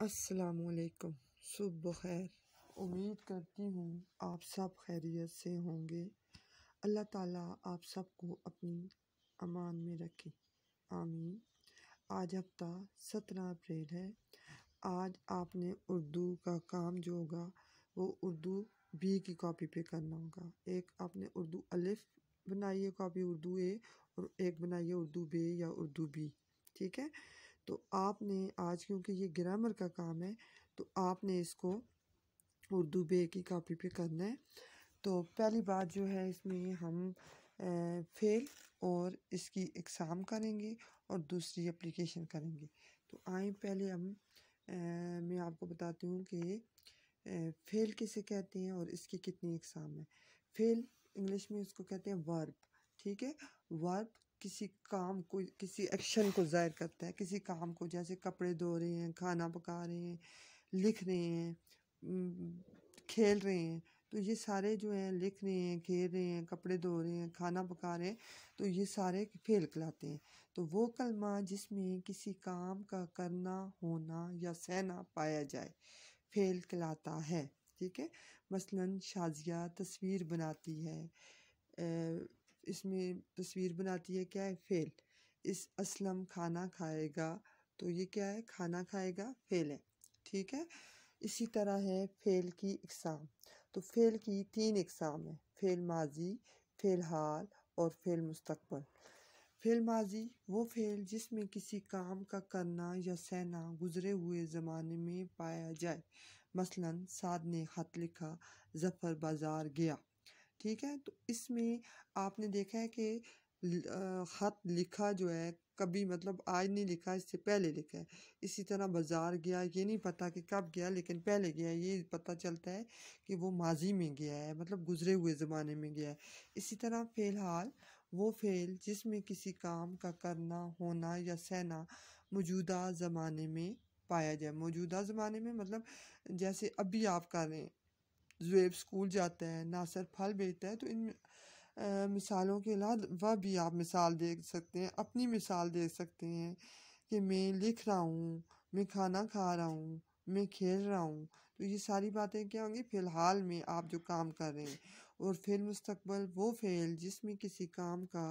السلام علیکم، صبح بخیر۔ امید کرتی ہوں آپ سب خیریت سے ہوں گے۔ اللہ تعالیٰ آپ سب کو اپنی امان میں رکھے، آمین۔ آج ہفتہ 17 اپریل ہے۔ آج آپ نے اردو کا کام جو ہوگا وہ اردو بی کی کاپی پہ کرنا ہوگا۔ ایک آپ نے اردو الف بنائی ہے کاپی اردو اے، اور ایک بنائی ہے اردو بے یا اردو بی، ٹھیک ہے۔ تو آپ نے آج کیونکہ یہ گرامر کا کام ہے تو آپ نے اس کو اردو بے کی کاپی پہ کرنا ہے۔ تو پہلی بات جو ہے اس میں ہم فعل اور اس کی اقسام کریں گے اور دوسری اپلیکیشن کریں گے۔ تو آئیں پہلے میں آپ کو بتاتی ہوں کہ فعل کسے کہتے ہیں اور اس کی کتنی اقسام ہے۔ فعل انگلش میں اس کو کہتے ہیں ورب، ٹھیک ہے۔ ورب کسی کام کو، کسی ایکشن کو ظاہر کرتا ہے، کسی کام کو، جیسے کپڑے دھو رہے ہیں، کھانا پکا رہے ہیں، لکھ رہے ہیں، کھیل رہے ہیں، تو یہ سارے جو ہیں لکھ رہے ہیں، کھیل رہے ہیں، کپڑے دھو رہے ہیں، کھانا پکا رہے ہیں، تو یہ سارے فعل کہلاتے ہیں۔ تو وہ کلمہ جس میں کسی کام کا کرنا، ہونا یا سہنا پایا جائے فعل کہلاتا ہے، ٹھیک ہے۔ مثلاً شازیہ تصویر بناتی ہے، اس میں تصویر بناتی ہے، کیا ہے؟ فعل۔ اسلم کھانا کھائے گا، تو یہ کیا ہے؟ کھانا کھائے گا، فعل ہے، ٹھیک ہے۔ اسی طرح ہے فعل کی اقسام۔ تو فعل کی 3 اقسام ہیں: فعل ماضی، فعل حال اور فعل مستقبل۔ فعل ماضی وہ فعل جس میں کسی کام کا کرنا یا سہنا گزرے ہوئے زمانے میں پایا جائے۔ مثلاً سعد نے خط لکھا، ظفر بازار گیا، ٹھیک ہے۔ تو اس میں آپ نے دیکھا ہے کہ خط لکھا جو ہے کبھی مطلب آج نہیں لکھا، اس سے پہلے لکھا ہے۔ اسی طرح بازار گیا، یہ نہیں پتہ کہ کب گیا لیکن پہلے گیا، یہ پتہ چلتا ہے کہ وہ ماضی میں گیا ہے، مطلب گزرے ہوئے زمانے میں گیا ہے۔ اسی طرح فعل حال وہ فعل جس میں کسی کام کا کرنا، ہونا یا سہنا موجودہ زمانے میں پایا جائے۔ موجودہ زمانے میں مطلب جیسے ابھی آپ کر رہے ہیں، زویب اسکول جاتا ہے، ناصر پھل بیچتا ہے، تو ان مثالوں کے علاوہ بھی آپ مثال دے سکتے ہیں، اپنی مثال دے سکتے ہیں کہ میں لکھ رہا ہوں، میں کھانا کھا رہا ہوں، میں کھیل رہا ہوں۔ تو یہ ساری باتیں کیا ہوں گی؟ فی الحال میں آپ جو کام کر رہے ہیں۔ اور فعل مستقبل وہ فعل جس میں کسی کام کا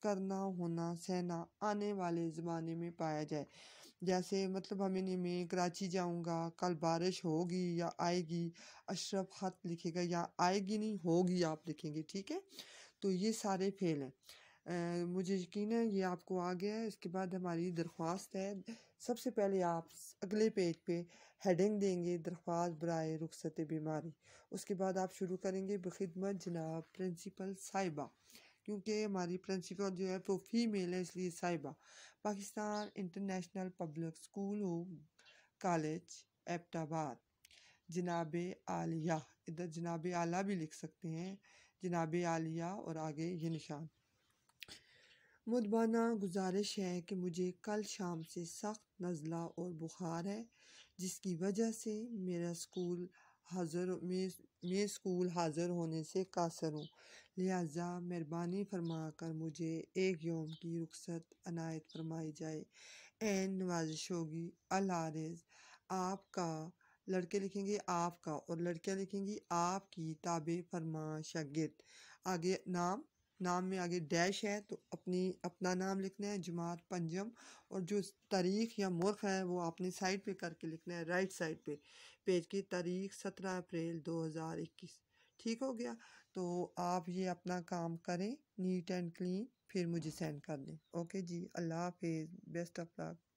کرنا، ہونا، سہنا آنے والے زمانے میں پایا جائے۔ جیسے مطلب میں کراچی جاؤں گا، کل بارش ہوگی یا آئے گی، اشرف خط لکھے گا، یا آئے گی نہیں ہوگی آپ لکھیں گے، ٹھیک ہے۔ تو یہ سارے فعل ہیں۔ مجھے یقین ہے یہ آپ کو آ گیا ہے۔ اس کے بعد ہماری درخواست ہے، سب سے پہلے آپ اگلے پیج پہ ہیڈنگ دیں گے، درخواست برائے رخصت بیماری۔ اس کے بعد آپ شروع کریں گے بخدمت جناب پرنسپل صاحبہ، کیونکہ ہماری پرنسپل جو ہے وہ فیمیل ہے، اس لیے صاحبہ۔ پاکستان انٹرنیشنل پبلک اسکول ہو کالج ایبٹ آباد، جناب عالیہ، ادھر جناب اعلیٰ بھی لکھ سکتے ہیں، جناب عالیہ اور آگے یہ نشان۔ مدبانہ گزارش ہے کہ مجھے کل شام سے سخت نزلہ اور بخار ہے، جس کی وجہ سے میں اسکول حاضر ہونے سے قاصر ہوں، لہٰذا مہربانی فرما کر مجھے 1 یوم کی رخصت عنایت فرمائی جائے۔ عین نوازش ہوگی، العارض آپ کا، لڑکے لکھیں گے آپ کا اور لڑکیاں لکھیں گی آپ کی تابع فرما شاگرد۔ آگے نام میں آگے ڈیش ہے تو اپنا نام لکھنا ہے، جماعت پنجم، اور جو تاریخ یا مورخ ہے وہ آپ نے سائڈ پہ کر کے لکھنا ہے، رائٹ سائڈ پہ پیج کی تاریخ 17 اپریل 2021، ٹھیک ہو گیا۔ تو آپ یہ اپنا کام کریں نیٹ اینڈ کلین، پھر مجھے سینڈ کر دیں۔ اوکے جی، اللہ حافظ، بیسٹ آف لک۔